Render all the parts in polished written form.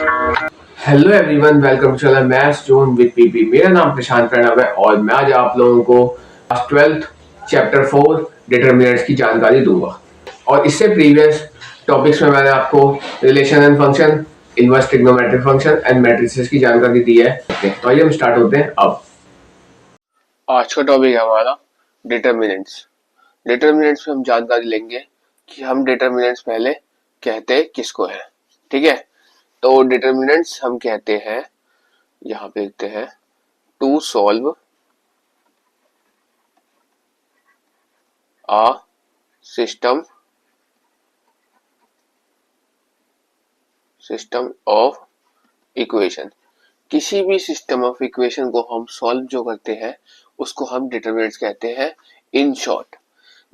Hello everyone, welcome to channel maths zone with PP. मेरा नाम प्रशांत प्रणव है और मैं आज आप लोगों को क्लास 12th चैप्टर 4 डिटरमिनेंट्स की जानकारी दूंगा। और इससे प्रीवियस टॉपिक्स में मैंने आपको relation and function, inverse trigonometric function and matrices की जानकारी दी है। तो आइए हम स्टार्ट होते हैं। अब आज का टॉपिक है हमारा डिटरमिनेंट्स। डिटरमिनेंट्स में हम जानकारी लेंगे कि हम डिटरमिनेंट्स पहले कहते किसको है। ठीक है, तो डिटरमिनेंट्स हम कहते हैं, यहाँ पे लिखते हैं, to solve a system of equation. किसी भी सिस्टम ऑफ इक्वेशन को हम सॉल्व जो करते हैं उसको हम डिटरमिनेंट्स कहते हैं। इन शॉर्ट,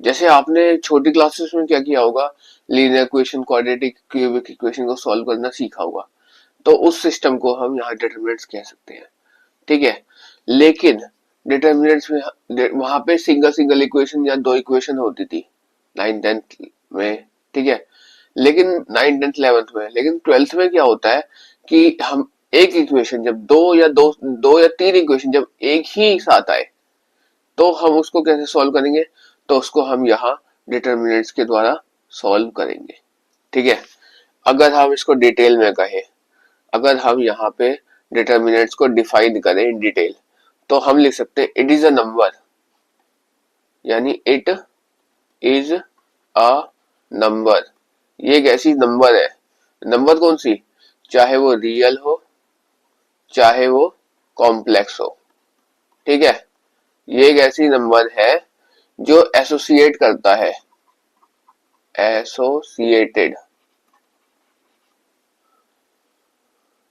जैसे आपने छोटी क्लासेस में क्या किया होगा, linear equation, quadratic, cubic equation को सॉल्व करना सीखा होगा, तो उस सिस्टम को हम यहाँ डिटरमिनेंट्स कह सकते हैं। ठीक है, लेकिन डिटरमिनेंट्स में वहां पे सिंगल सिंगल इक्वेशन या दो इक्वेशन होती थी 9th-10th में। ठीक है, लेकिन 9th-10th-11th में, लेकिन 12th में क्या होता है कि हम एक इक्वेशन जब दो या तीन इक्वेशन जब एक ही साथ आए तो हम उसको कैसे सॉल्व करेंगे, तो उसको हम यहाँ डिटरमिनेंट्स के द्वारा सॉल्व करेंगे। ठीक है, अगर हम इसको डिटेल में कहें, अगर हम यहाँ पे डिटरमिनेंट्स को डिफाइन करें इन डिटेल, तो हम लिख सकते हैं इट इज अ नंबर, यानी इट इज अ नंबर। ये एक ऐसी नंबर है, नंबर कौन सी, चाहे वो रियल हो चाहे वो कॉम्प्लेक्स हो। ठीक है, ये एक ऐसी नंबर है जो एसोसिएट करता है, एसोसिएटेड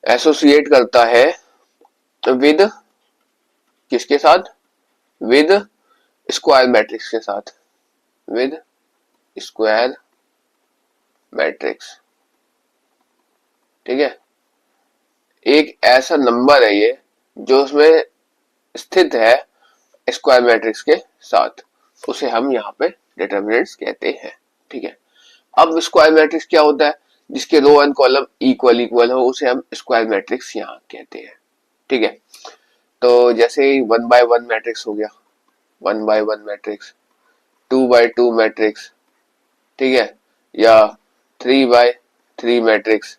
एसोसिएट करता है विद किसके साथ, विद स्क्वायर मैट्रिक्स के साथ, विद स्क्वायर मैट्रिक्स। ठीक है, एक ऐसा नंबर है ये जो उसमें स्थित है स्क्वायर मैट्रिक्स के साथ, उसे हम यहाँ पे डिटरमिनेंट्स कहते हैं। ठीक है, अब स्क्वायर मैट्रिक्स क्या होता है, जिसके row and column equal equal हो उसे हम स्क्वायर मैट्रिक्स यहाँ कहते हैं। ठीक है, तो जैसे 1/1 मैट्रिक्स हो गया, 1/1 मैट्रिक्स, 2/2 मैट्रिक्स, ठीक है, या 3/3 मैट्रिक्स,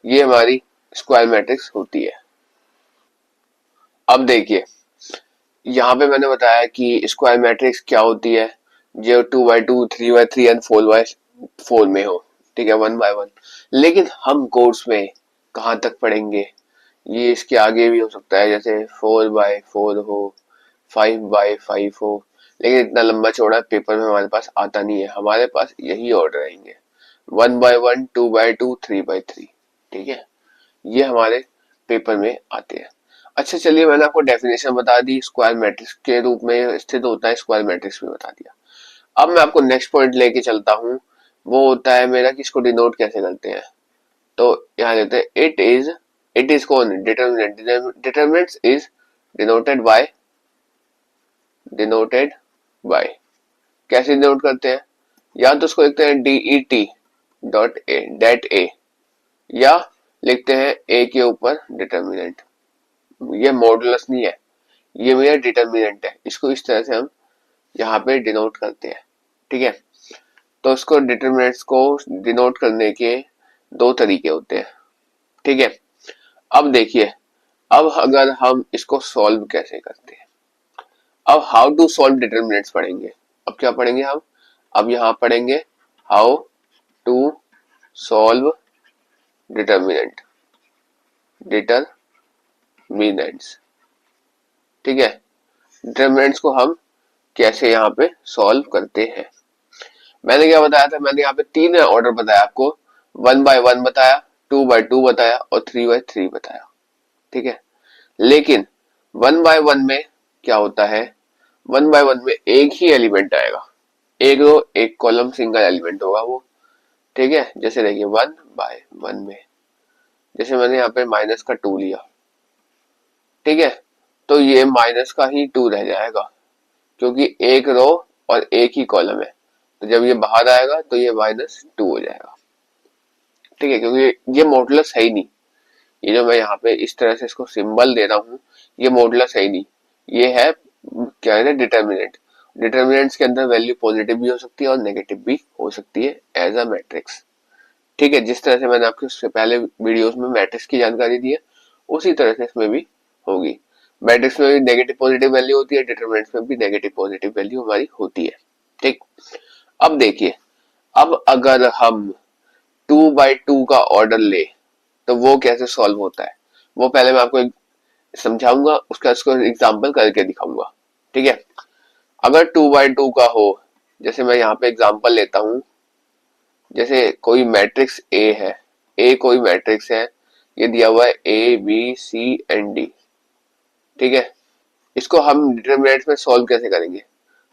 ये हमारी स्क्वायर मैट्रिक्स होती है। अब देखिए, यहाँ पे मैंने बताया कि स्क्वायर मैट्रिक्स क्या होती है, जो 2/2, 3/3 एंड 4/4 में हो। ठीक है, 1/1। लेकिन हम कोर्स में कहाँ तक पढ़ेंगे, ये इसके आगे भी हो सकता है, जैसे 4/4 हो, 5/5 हो, लेकिन इतना लंबा चौड़ा पेपर में हमारे पास आता नहीं है। हमारे पास यही ऑर्डर रहेंगे, 1/1, 2/2, 3/3। ठीक है, ये हमारे पेपर में आते हैं। अच्छा चलिए, मैंने आपको डेफिनेशन बता दी, स्क्वायर मैट्रिक्स के रूप में स्थित होता है, स्क्वायर मैट्रिक्स भी बता दिया। अब मैं आपको नेक्स्ट पॉइंट लेके चलता हूँ, वो होता है मेरा कि इसको डिनोट कैसे करते हैं। तो यहाँ लेते हैं इट इज कौन, determinant, determinants is denoted by, कैसे डिनोट करते हैं, या तो उसको लिखते हैं DET डॉट ए, डेट ए, या लिखते हैं ए के ऊपर डिटरमिनेंट। ये मॉडुलस नहीं है, ये मेरा डिटरमिनेंट है, इसको इस तरह से हम यहाँ पे डिनोट करते हैं। ठीक है, तो इसको डिटरमिनेंट्स को डिनोट करने के दो तरीके होते हैं। ठीक है, अब देखिए, अब अगर हम इसको सॉल्व कैसे करते हैं, अब हाउ टू सॉल्व डिटरमिनेंट्स पढ़ेंगे। अब क्या पढ़ेंगे हम, अब यहाँ पढ़ेंगे हाउ टू सॉल्व डिटरमिनेंट्स। ठीक है, डिटरमिनेंट्स को हम कैसे यहाँ पे सॉल्व करते हैं। मैंने क्या बताया था, मैंने यहाँ पे तीन ऑर्डर बताया आपको, 1/1 बताया, 2/2 बताया और 3/3 बताया। ठीक है, लेकिन 1/1 में क्या होता है, 1/1 में एक ही एलिमेंट आएगा, एक रो एक कॉलम, सिंगल एलिमेंट होगा वो। ठीक है, जैसे देखिए 1/1 में, जैसे मैंने यहाँ पे माइनस का 2 लिया। ठीक है, तो ये माइनस का ही 2 रह जाएगा, क्योंकि एक रो और एक ही कॉलम है, तो जब ये बाहर आएगा तो ये -2 हो जाएगा। ठीक है, क्योंकि ये मॉडुलस है ही नहीं, ये जो मैं यहाँ पे इस तरह से इसको सिंबल दे रहा हूँ, ये मॉडुलस है ही नहीं, ये है क्या है, डिटर्मिनेंट। डिटर्मिनेंट्स के अंदर वैल्यू पॉजिटिव भी हो सकती है और नेगेटिव भी हो सकती है एज अ मैट्रिक्स। ठीक है, जिस तरह से मैंने आपके उससे पहले वीडियोस में मैट्रिक्स की जानकारी दी है, उसी तरह से इसमें भी होगी। मैट्रिक्स में भी नेगेटिव पॉजिटिव वैल्यू होती है, डिटरमिनेंट्स में भी नेगेटिव पॉजिटिव वैल्यू हमारी होती है। ठीक, अब देखिए, अब अगर हम 2/2 का ऑर्डर ले तो वो कैसे सॉल्व होता है, वो पहले मैं आपको समझाऊंगा, उसका इसको एग्जाम्पल करके दिखाऊंगा। ठीक है, अगर 2/2 का हो, जैसे मैं यहाँ पे एग्जाम्पल लेता हूं, जैसे कोई मैट्रिक्स ए है, ए कोई मैट्रिक्स है, ये दिया हुआ है A B C and D. ठीक है, इसको हम डिटरमिनेंट्स में सॉल्व कैसे करेंगे,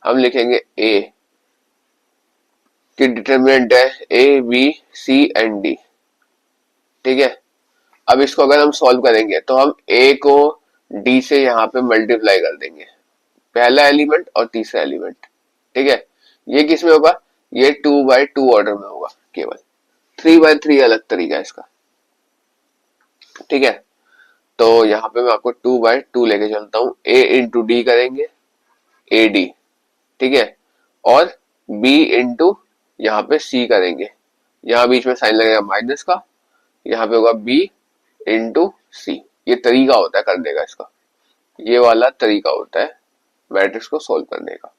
हम लिखेंगे ए की डिटरमिनेंट है A B C and D. ठीक है, अब इसको अगर हम सॉल्व करेंगे तो हम ए को डी से यहाँ पे मल्टीप्लाई कर देंगे, पहला एलिमेंट और तीसरा एलिमेंट। ठीक है, ये किस में होगा, ये 2/2 ऑर्डर में होगा, केवल 3/3 अलग तरीका है इसका। ठीक है, तो यहाँ पे मैं आपको 2/2 लेके चलता हूँ, ए इंटू डी करेंगे, ए डी। ठीक है, और बी इंटू यहाँ पे सी करेंगे, यहाँ बीच में साइन लगेगा माइनस का, यहाँ पे होगा बी इंटू सी। ये तरीका होता है करने का इसका, ये वाला तरीका होता है मैट्रिक्स को सोल्व करने का।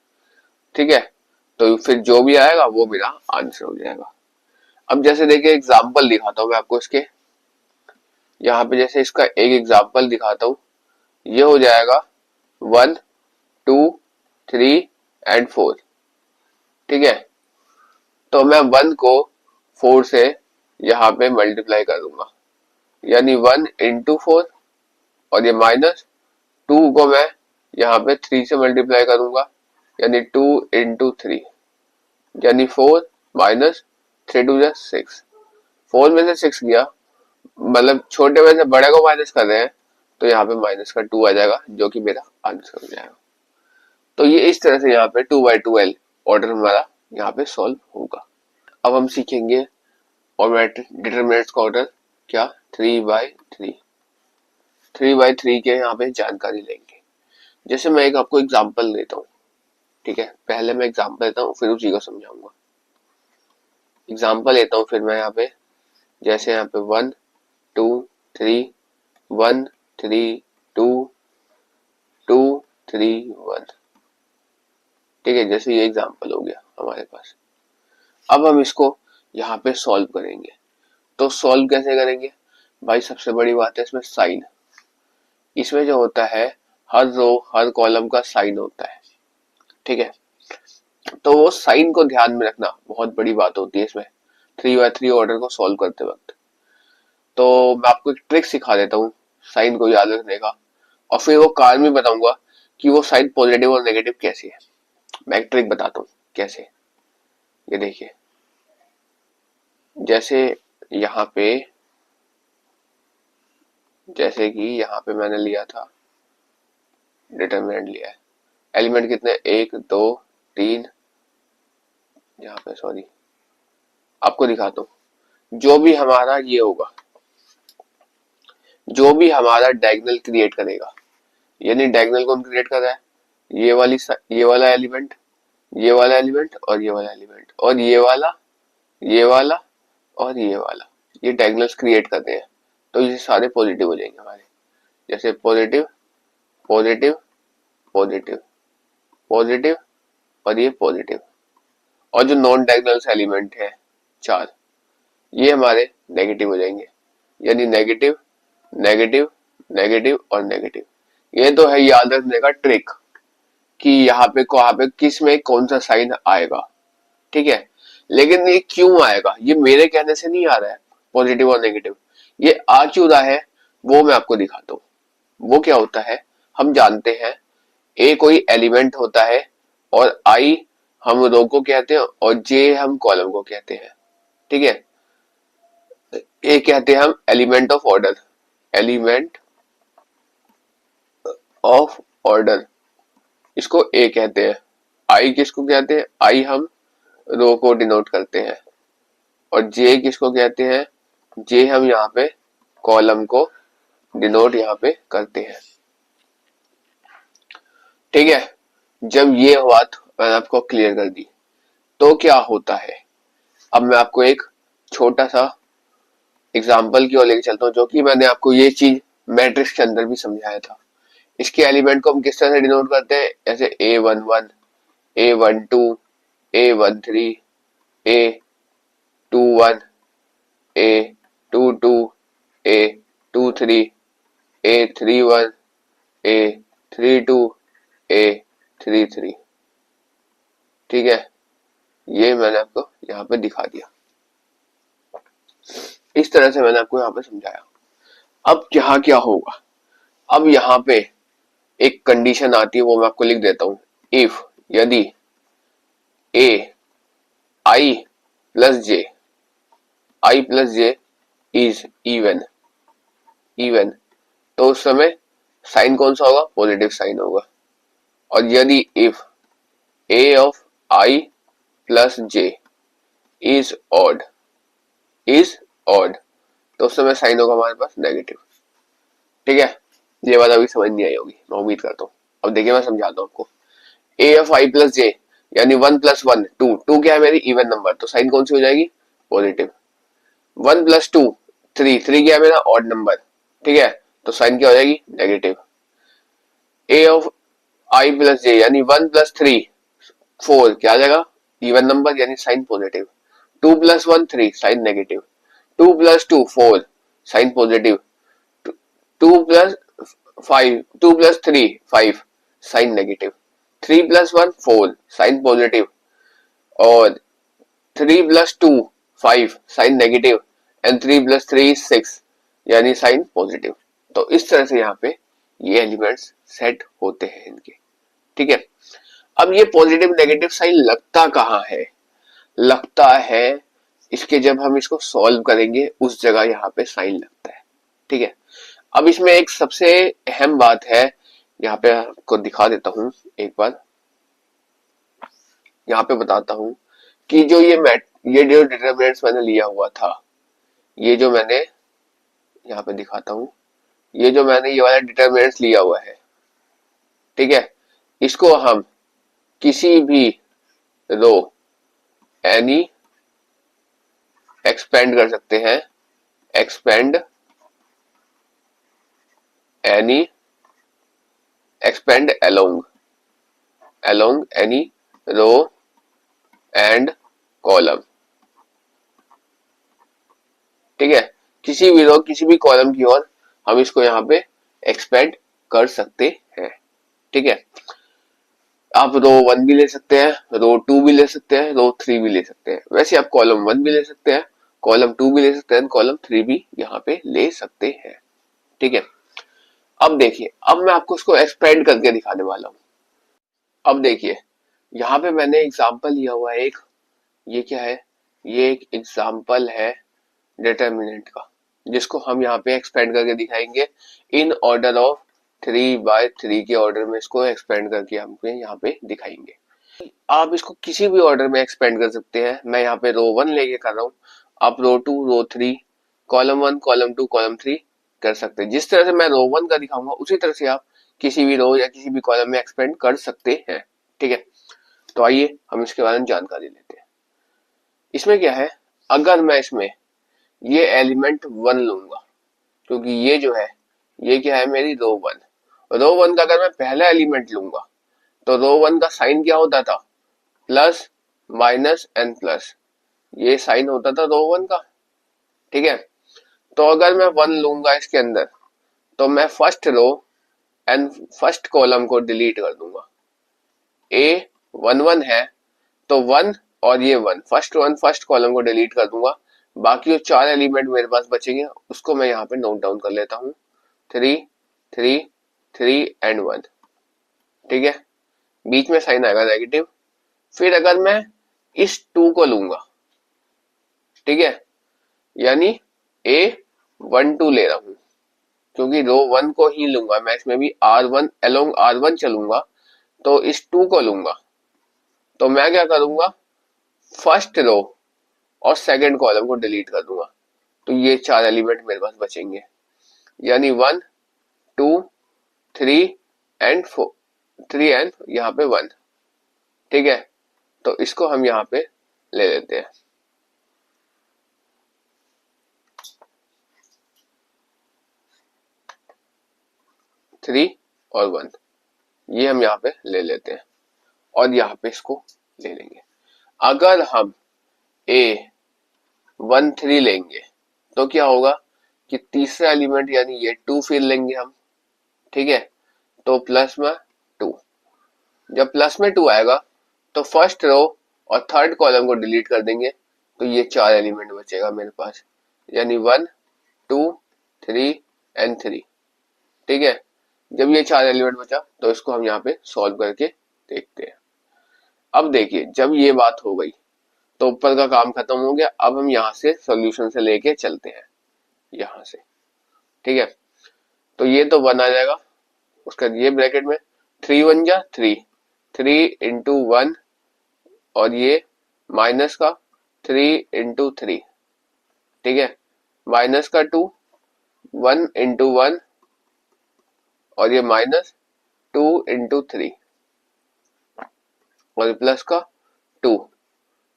ठीक है, तो फिर जो भी आएगा वो मेरा आंसर हो जाएगा। अब जैसे देखिए एग्जाम्पल दिखाता हूँ मैं आपको इसके, यहाँ पे जैसे इसका एक एग्जाम्पल दिखाता हूँ, ये हो जाएगा 1 2 3 एंड 4। ठीक है, तो मैं 1 को 4 से यहाँ पे मल्टीप्लाई कर दूंगा, यानी 1 इंटू 4, और ये माइनस 2 को मैं यहाँ पे 3 से मल्टीप्लाई करूंगा, यानी 2 इंटू 3, यानी 4 माइनस 3 2 6। 4 में से 6 गया, मतलब छोटे में से बड़े को माइनस कर रहे हैं, तो यहाँ पे माइनस का 2 आ जाएगा, जो कि मेरा आंसर हो जाएगा। तो ये इस तरह से यहाँ पे 2/2 ऑर्डर हमारा यहाँ पे सॉल्व होगा। अब हम सीखेंगे और डिटरमिनेंट्स का ऑर्डर क्या, 3/3। 3/3 के यहाँ पे जानकारी लेंगे। जैसे मैं एक आपको एग्जांपल देता हूँ। ठीक है, पहले मैं एग्जांपल देता हूँ, फिर उसी को समझाऊंगा। एग्जांपल लेता हूँ फिर मैं यहाँ पे, जैसे यहाँ पे 1 2 3 1 3 2 2 3 1। ठीक है, जैसे ये एग्जांपल हो गया हमारे पास। अब हम इसको यहाँ पे सॉल्व करेंगे। तो सॉल्व कैसे करेंगे भाई, सबसे बड़ी बात है इसमें साइन। इसमें जो होता है, हर रो हर कॉलम का साइन होता है। ठीक है, तो वो साइन को ध्यान में रखना बहुत बड़ी बात होती है इसमें 3/3 ऑर्डर को सॉल्व करते वक्त। तो मैं आपको एक ट्रिक सिखा देता हूँ साइन को याद रखने का, और फिर वो कारण भी बताऊंगा कि वो साइन पॉजिटिव और नेगेटिव कैसे है। मैं एक ट्रिक बताता हूँ कैसे। ये देखिए, जैसे यहाँ पे, जैसे कि यहाँ पे मैंने लिया था, डिटरमिनेंट लिया है, एलिमेंट कितने, 1 2 3, यहाँ पे सॉरी आपको दिखाता हूँ, जो भी हमारा ये होगा, जो भी हमारा डायगोनल क्रिएट करेगा, यानी डायगोनल कौन क्रिएट कर रहा है, ये वाला एलिमेंट, ये वाला एलिमेंट और ये वाला एलिमेंट, और ये वाला, ये वाला और ये वाला, ये डायगोनल्स क्रिएट करते हैं। तो ये सारे पॉजिटिव हो जाएंगे हमारे, जैसे पॉजिटिव पॉजिटिव पॉजिटिव पॉजिटिव और ये पॉजिटिव। और जो नॉन डायगोनल्स एलिमेंट है 4, ये हमारे नेगेटिव हो जाएंगे, यानी नेगेटिव नेगेटिव नेगेटिव और नेगेटिव। ये तो है याद रखने का ट्रिक कि यहाँ पे किस में कौन सा साइन आएगा। ठीक है, लेकिन ये क्यों आएगा, ये मेरे कहने से नहीं आ रहा है पॉजिटिव और नेगेटिव, ये आ क्यों रहा है वो मैं आपको दिखाता हूँ। वो क्या होता है, हम जानते हैं ए कोई एलिमेंट होता है, और आई हम रो को कहते हैं, और जे हम कॉलम को कहते हैं। ठीक है, ए कहते हैं हम element of order, element of order, इसको ए कहते हैं। आई किसको कहते हैं, आई हम रो को डिनोट करते हैं, और जे किसको कहते हैं, जे हम यहाँ पे कॉलम को डिनोट यहाँ पे करते हैं। ठीक है, जब ये बात मैंने आपको क्लियर कर दी तो क्या होता है, अब मैं आपको एक छोटा सा एग्जाम्पल की ओर लेके चलता हूँ, जो कि मैंने आपको ये चीज मैट्रिक्स के अंदर भी समझाया था। इसके एलिमेंट को हम किस तरह से डिनोट करते हैं, जैसे A11, A12, A13, A21, A22, A23, A31, A32, A33। ठीक है, ये मैंने आपको यहाँ पे दिखा दिया, इस तरह से मैंने आपको यहाँ पे समझाया। अब यहाँ क्या होगा, अब यहाँ पे एक कंडीशन आती है, वो मैं आपको लिख देता हूँ। इफ, यदि a i plus j is even, तो उस समय साइन कौन सा होगा, पॉजिटिव साइन होगा। और यदि if a of i plus j is odd तो उस समय साइन होगा हमारे पास नेगेटिव। ठीक है, ये बात अभी समझ नहीं आई होगी, मैं उम्मीद करता हूँ। अब देखिए, मैं समझाता हूँ आपको। a of i plus j यानी 1 प्लस 1 2 क्या है मेरी इवन नंबर, तो साइन कौन सी हो जाएगी, पॉजिटिव। 1 प्लस 2 3 क्या है मेरा ऑड नंबर, ठीक है, तो साइन क्या हो जाएगी, negative. a of i plus j यानी 1 प्लस 3 4 क्या आ जाएगा, इवन नंबर यानी sign positive. 2 plus 1 3 sign negative. 2 plus 2 4 sign positive. 2 plus 3 5 sign negative. 3 plus 1 4 sign positive. और 3 plus 2 5 sign negative and 3 plus 3 6 यानी साइन पॉजिटिव। तो इस तरह से यहाँ पे ये एलिमेंट्स सेट होते हैं इनके। ठीक है, अब ये पॉजिटिव नेगेटिव साइन लगता कहाँ है, लगता है इसके जब हम इसको सॉल्व करेंगे उस जगह यहाँ पे साइन लगता है। ठीक है, अब इसमें एक सबसे अहम बात है, यहाँ पे आपको दिखा देता हूं एक बार, यहाँ पे बताता हूं कि जो ये जो डिटरमिनेंट्स मैंने लिया हुआ था, ये जो मैंने यहाँ पे दिखाता हूं, ये जो मैंने ये वाला डिटरमिनेंट्स लिया हुआ है, ठीक है, इसको हम किसी भी रो एनी एक्सपेंड कर सकते हैं, expand any expand along any row and column. ठीक है, किसी भी रो किसी भी कॉलम की ओर हम इसको यहाँ पे एक्सपेंड कर सकते हैं। ठीक है, आप रो 1 भी ले सकते हैं, रो 2 भी ले सकते हैं, रो 3 भी ले सकते हैं। वैसे आप कॉलम 1 भी ले सकते हैं, कॉलम 2 भी ले सकते हैं, कॉलम 3 भी यहाँ पे ले सकते हैं। ठीक है, अब देखिए, अब मैं आपको इसको एक्सपेंड करके दिखाने वाला हूँ। अब देखिए, यहाँ पे मैंने एग्जाम्पल लिया हुआ है एक, ये क्या है, ये एक एग्जाम्पल है डिटरमिनेंट का, जिसको हम यहाँ पे एक्सपेंड करके दिखाएंगे इन ऑर्डर ऑफ 3/3 के ऑर्डर में इसको एक्सपेंड करके हम यहाँ पे दिखाएंगे। आप इसको किसी भी ऑर्डर में एक्सपेंड कर सकते हैं। मैं यहाँ पे रो 1 लेके कर रहा हूँ, आप रो 2 रो 3 कॉलम 1 कॉलम 2 कॉलम 3 कर सकते हैं। जिस तरह से मैं रो 1 का दिखाऊंगा उसी तरह से आप किसी भी रो या किसी भी कॉलम में एक्सपेंड कर सकते हैं। ठीक है, तो आइए हम इसके बारे में जानकारी लेते हैं। इसमें क्या है, अगर मैं इसमें ये एलिमेंट 1 लूंगा, क्योंकि ये जो है ये क्या है मेरी रो 1 का अगर मैं पहला एलिमेंट लूंगा तो रो 1 का साइन क्या होता था, प्लस माइनस एन प्लस, ये साइन होता था रो 1 का। ठीक है, तो अगर मैं 1 लूंगा इसके अंदर तो मैं first row and first column को डिलीट कर दूंगा। A11 है तो 1 और ये 1 फर्स्ट कॉलम को डिलीट कर दूंगा। बाकी जो 4 एलिमेंट मेरे पास बचेंगे उसको मैं यहाँ पे नोट डाउन कर लेता हूँ, 3 3 3 एंड 1। ठीक है, बीच में साइन आएगा नेगेटिव। फिर अगर मैं इस 2 को लूंगा, ठीक है, यानी A12 ले रहा हूं, क्योंकि रो 1 को ही लूंगा मैं, इसमें भी R1 अलोंग R1 चलूंगा, तो इस 2 को लूंगा, तो मैं क्या करूंगा, फर्स्ट रो और सेकंड कॉलम को डिलीट कर दूंगा, तो ये 4 एलिमेंट मेरे पास बचेंगे। यानी 1 2 3 एंड 4, 3 एंड यहाँ पे 1। ठीक है, तो इसको हम यहाँ पे ले लेते हैं। थ्री और 1 ये हम यहाँ पे ले लेते हैं और यहाँ पे इसको ले लेंगे। अगर हम a 1 3 लेंगे तो क्या होगा कि तीसरा एलिमेंट यानी ये 2 फिर लेंगे हम। ठीक है, तो प्लस में 2, जब प्लस में 2 आएगा तो फर्स्ट रो और थर्ड कॉलम को डिलीट कर देंगे, तो ये 4 एलिमेंट बचेगा मेरे पास, यानी 1 2 3 एंड 3। ठीक है, जब ये 4 एलिमेंट बचा तो इसको हम यहाँ पे सॉल्व करके देखते हैं। अब देखिए, जब ये बात हो गई तो ऊपर का काम खत्म हो गया। अब हम यहाँ से सॉल्यूशन से लेके चलते हैं यहाँ से। ठीक है, तो ये तो 1 आ जाएगा, उसका ये ब्रैकेट में 3 1 जा 3, 3 इंटू 1 और ये माइनस का 3 इंटू 3। ठीक है, माइनस का 2, 1 इंटू 1 और ये माइनस 2 इंटू 3 और प्लस का 2,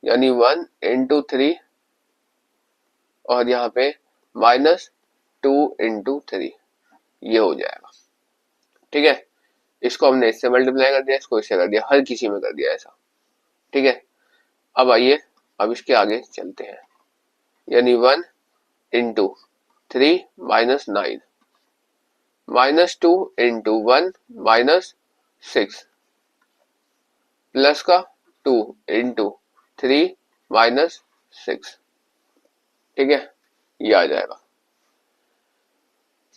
यानी 1 इंटू 3 और यहाँ पे माइनस 2 इंटू 3, ये हो जाएगा। ठीक है, इसको हमने इससे मल्टीप्लाई कर दिया, इसको इससे कर दिया, हर किसी में कर दिया ऐसा। ठीक है, अब आइए अब इसके आगे चलते हैं, यानी 1 into 3 minus 9, minus 2 into 1 minus 6, plus का 2 इंटू 3 माइनस 6। ठीक है, ये आ जाएगा,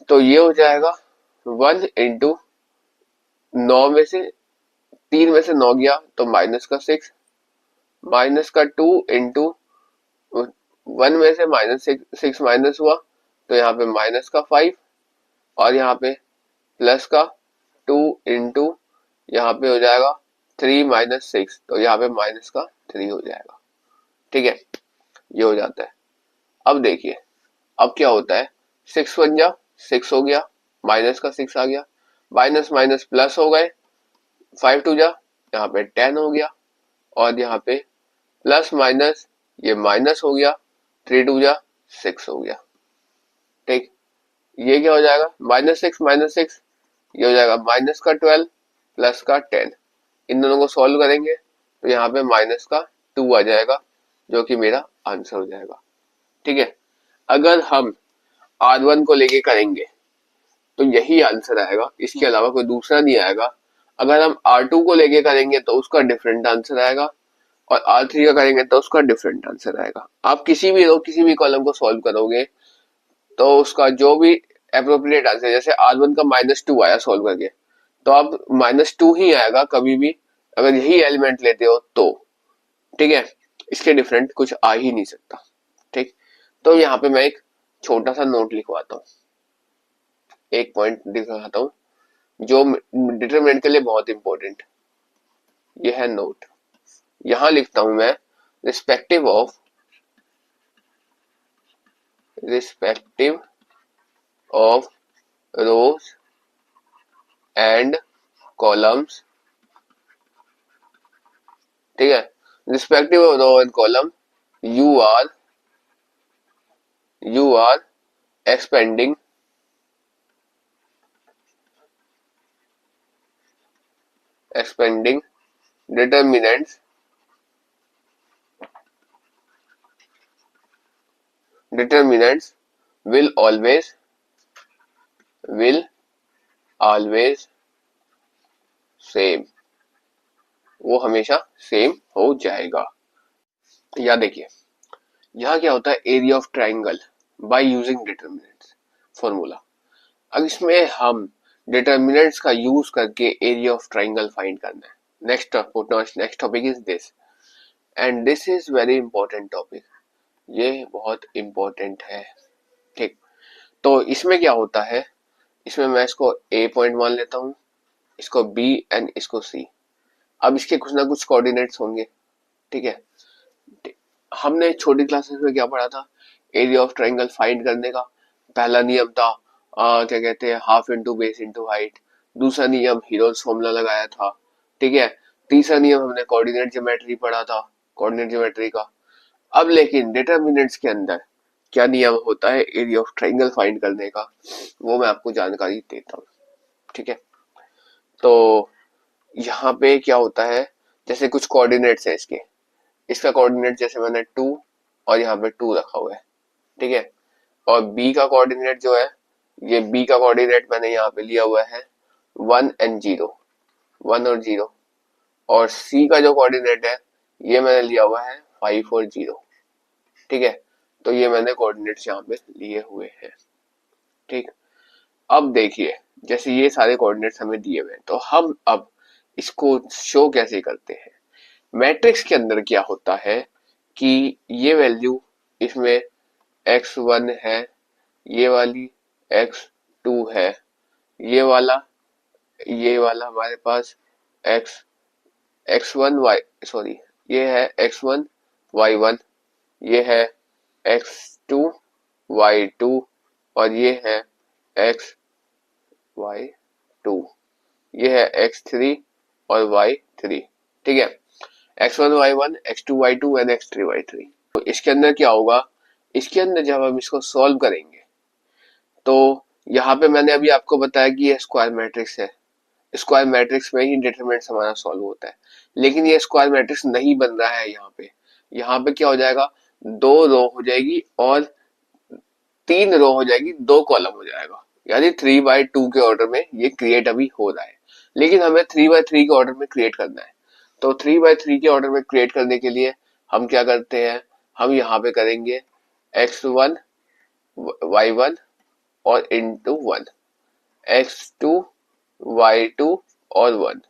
तो ये हो जाएगा 1 इंटू 9 में से 3 में से 9 गया तो माइनस का 6, माइनस का 2 इंटू 1 में से माइनस 6 माइनस हुआ तो यहाँ पे माइनस का 5 और यहाँ पे प्लस का 2 इंटू यहाँ पे हो जाएगा 3 माइनस 6, तो यहाँ पे माइनस का 3 हो जाएगा। ठीक है, ये हो जाता है। अब देखिए अब क्या होता है, 6 1 जा 6 हो गया, माइनस का 6 आ गया, माइनस माइनस प्लस हो गए, 5 2 जा यहाँ पे 10 हो गया और यहाँ पे प्लस माइनस ये माइनस हो गया, 3 2 जा 6 हो गया। ठीक, ये क्या हो जाएगा, माइनस 6 ये हो जाएगा माइनस का 12 प्लस का 10। इन दोनों को सॉल्व करेंगे तो यहाँ पे माइनस का 2 आ जाएगा, जो कि मेरा आंसर हो जाएगा। ठीक है, अगर हम R1 को लेके करेंगे तो यही आंसर आएगा, इसके अलावा कोई दूसरा नहीं आएगा। अगर हम R2 को लेके करेंगे तो उसका डिफरेंट आंसर आएगा और R3 का करेंगे तो उसका डिफरेंट आंसर आएगा। आप किसी भी रो किसी भी कॉलम को सॉल्व करोगे तो उसका जो भी एप्रोप्रिएट आंसर, जैसे R1 का -2 आया सॉल्व करके, तो अब -2 ही आएगा कभी भी अगर यही एलिमेंट लेते हो तो। ठीक है, इसके डिफरेंट कुछ आ ही नहीं सकता। ठीक, तो यहाँ पे मैं एक छोटा सा नोट लिखवाता हूँ, एक पॉइंट दिखाता हूँ जो डिटरमिनेंट के लिए बहुत इंपॉर्टेंट। ये है नोट, यहां लिखता हूं मैं respective of rows and columns. ठीक है, respective of row and column you are expanding determinants will always same, वो हमेशा सेम हो जाएगा। या देखिए यहाँ क्या होता है, area of triangle by using determinants formula. अब इसमें हम डिटरमिनेंट्स का यूज करके एरिया ऑफ ट्राइंगल फाइंड करना है। Next topic is this, and this is very important topic, ये बहुत इंपॉर्टेंट है। ठीक, तो इसमें क्या होता है, इसमें मैं इसको ए पॉइंट मान लेता हूँ, इसको बी एंड इसको सी। अब इसके कुछ ना कुछ कोऑर्डिनेट्स होंगे। ठीक है, हमने छोटी क्लासेस में क्या पढ़ा था, एरिया ऑफ ट्राइंगल फाइंड करने का पहला नियम था क्या कहते हैं, half into base into height. दूसरा नियम हीरोज फॉर्मूला लगाया था, ठीक है। तीसरा नियम हमने कोऑर्डिनेट ज्योमेट्री पढ़ा था, कोऑर्डिनेट ज्योमेट्री का। अब लेकिन डिटरमिनेंट्स के अंदर क्या नियम होता है एरिया ऑफ ट्राइंगल फाइंड करने का, वो मैं आपको जानकारी देता हूँ, ठीक है। तो यहाँ पे क्या होता है, जैसे कुछ कोऑर्डिनेट्स है इसके, इसका कोऑर्डिनेट जैसे मैंने 2 और यहाँ पे 2 रखा हुआ है, ठीक है। और बी का कोऑर्डिनेट जो है, ये बी का कोऑर्डिनेट मैंने यहाँ पे लिया हुआ है 1 एंड 0, 1 और 0। और सी का जो कोऑर्डिनेट है ये मैंने लिया हुआ है 5 और 0, ठीक है। तो ये मैंने कोऑर्डिनेट्स यहाँ पे लिए हुए हैं, ठीक। अब देखिए, जैसे ये सारे कोऑर्डिनेट्स हमें दिए हुए हैं, तो हम अब इसको शो कैसे करते हैं। मैट्रिक्स के अंदर क्या होता है कि ये वैल्यू इसमें x1 है, ये वाली x2 है, ये वाला हमारे पास x x1 y सॉरी, ये है x1 y1, ये है x2 y2 और ये है x y2, ये है x3 और y3, ठीक है। x1 y1 x2 y2 and x3 y3। तो इसके अंदर क्या होगा, इसके अंदर जब हम इसको सॉल्व करेंगे तो यहाँ पे मैंने अभी आपको बताया कि ये स्क्वायर मैट्रिक्स है, स्क्वायर मैट्रिक्स में ही डिटरमिनेंट्स हमारा सॉल्व होता है। लेकिन ये स्क्वायर मैट्रिक्स नहीं बन रहा है यहाँ पे क्या हो जाएगा, 2 रो हो जाएगी और 3 रो हो जाएगी, 2 कॉलम हो जाएगा, यानी 3/2 के ऑर्डर में ये क्रिएट अभी हो रहा है। लेकिन हमें 3/3 के ऑर्डर में क्रिएट करना है। तो 3/3 के ऑर्डर में क्रिएट करने के लिए हम क्या करते हैं, हम यहाँ पे करेंगे x1 y1 और इंटू 1, x2 y2 और 1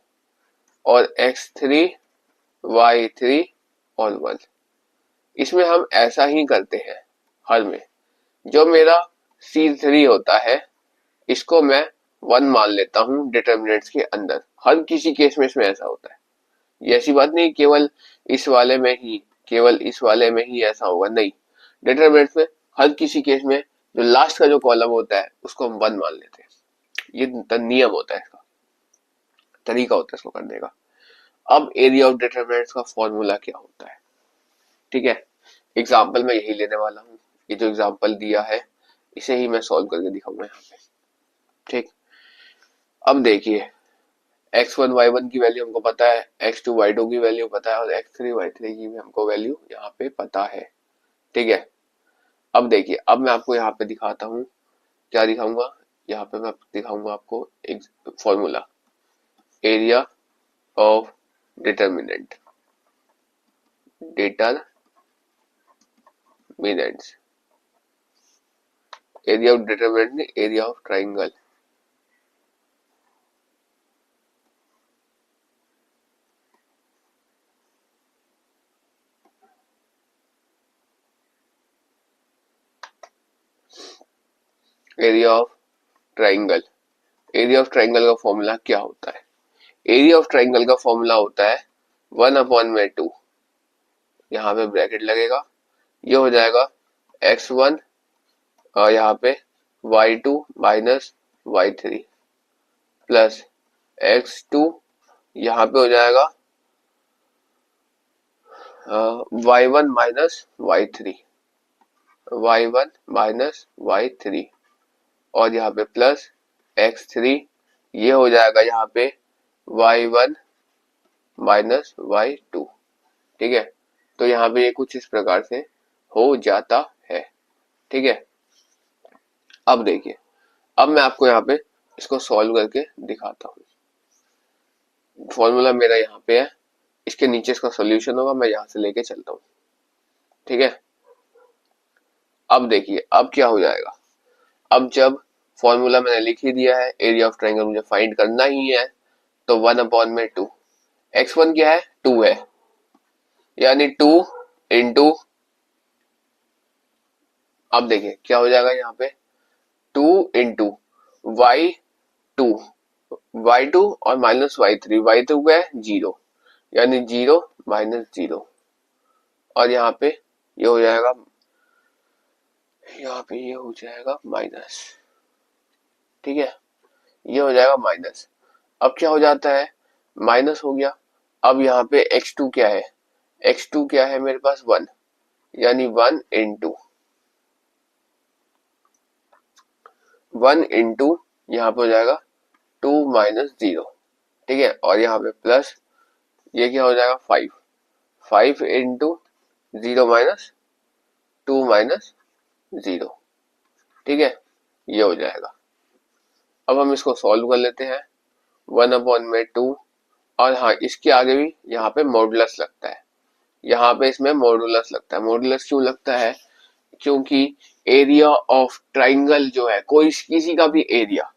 और x3 y3 और 1। इसमें हम ऐसा ही करते हैं हर में। जो मेरा C3 होता है इसको मैं 1 मान लेता हूँ डिटरमिनेंट्स के अंदर, हर किसी केस में इसमें ऐसा होता है। ये ऐसी बात नहीं केवल इस वाले में ही ऐसा होगा, नहीं। डिटरमिनेंट्स में हर किसी केस में जो लास्ट का जो कॉलम होता है उसको हम 1 मान लेते हैं। ये नियम होता है, इसका तरीका होता है इसको करने का। अब एरिया ऑफ डिटरमिनेंट्स का फॉर्मूला क्या होता है, ठीक है। एग्जाम्पल मैं यही लेने वाला हूँ, ये जो एग्जाम्पल दिया है इसे ही मैं सॉल्व करके दिखाऊंगा यहाँ पे, ठीक। अब देखिए, x1 y1 की वैल्यू हमको पता है, x2 y2 की वैल्यू पता है और x3 y3 की भी हमको वैल्यू यहाँ पे पता है, ठीक है। अब देखिए, अब मैं आपको यहाँ पे दिखाता हूँ, क्या दिखाऊंगा, यहाँ पे मैं दिखाऊंगा आपको एक formula, area of determinant, area of determinant, area of triangle. Area of triangle, area of triangle का फॉर्मूला क्या होता है, एरिया ऑफ ट्राइंगल का फॉर्मूला होता है 1/2, यहाँ पे ब्रैकेट लगेगा, ये हो जाएगा x1 और यहाँ पे y2 minus y3 plus x2, यहाँ पे हो जाएगा y1 माइनस y3 और यहाँ पे प्लस x3, ये हो जाएगा यहाँ पे y1 माइनस y2, ठीक है। तो यहाँ पे ये कुछ इस प्रकार से हो जाता है, ठीक है। अब देखिए, अब मैं आपको यहाँ पे इसको सॉल्व करके दिखाता हूँ। फॉर्मूला मेरा यहाँ पे है, इसके नीचे इसका सॉल्यूशन होगा, मैं यहाँ से लेके चलता हूँ, ठीक है। अब देखिए, अब क्या हो जाएगा, अब जब फॉर्मूला मैंने लिख ही दिया है, एरिया ऑफ ट्राइंगल मुझे फाइंड करना ही है, तो 1/2, x1 क्या है, 2 है, यानी 2 इंटू, अब देखिए क्या हो जाएगा यहाँ पे, 2 इंटू y2 और माइनस y3 है 0, यानी 0 माइनस 0 और यहाँ पे ये हो जाएगा, यहाँ पे ये हो जाएगा माइनस, ठीक है, ये हो जाएगा माइनस। अब क्या हो जाता है, माइनस हो गया। अब यहाँ पे x2 क्या है, x2 क्या है मेरे पास 1, यानी 1 इंटू 1 इंटू यहाँ पे हो जाएगा 2 माइनस 0, ठीक है, और यहाँ पे प्लस ये क्या हो जाएगा 5, 5 इंटू 0 माइनस 2 माइनस 0, ठीक है, ये हो जाएगा। अब हम इसको सॉल्व कर लेते हैं, 1/2, और हाँ इसके आगे भी यहाँ पे मॉडुलस लगता है, यहाँ पे इसमें मॉडुलस लगता है। मॉडुलस क्यों लगता है, क्योंकि एरिया ऑफ ट्राइंगल जो है, कोई किसी का भी एरिया,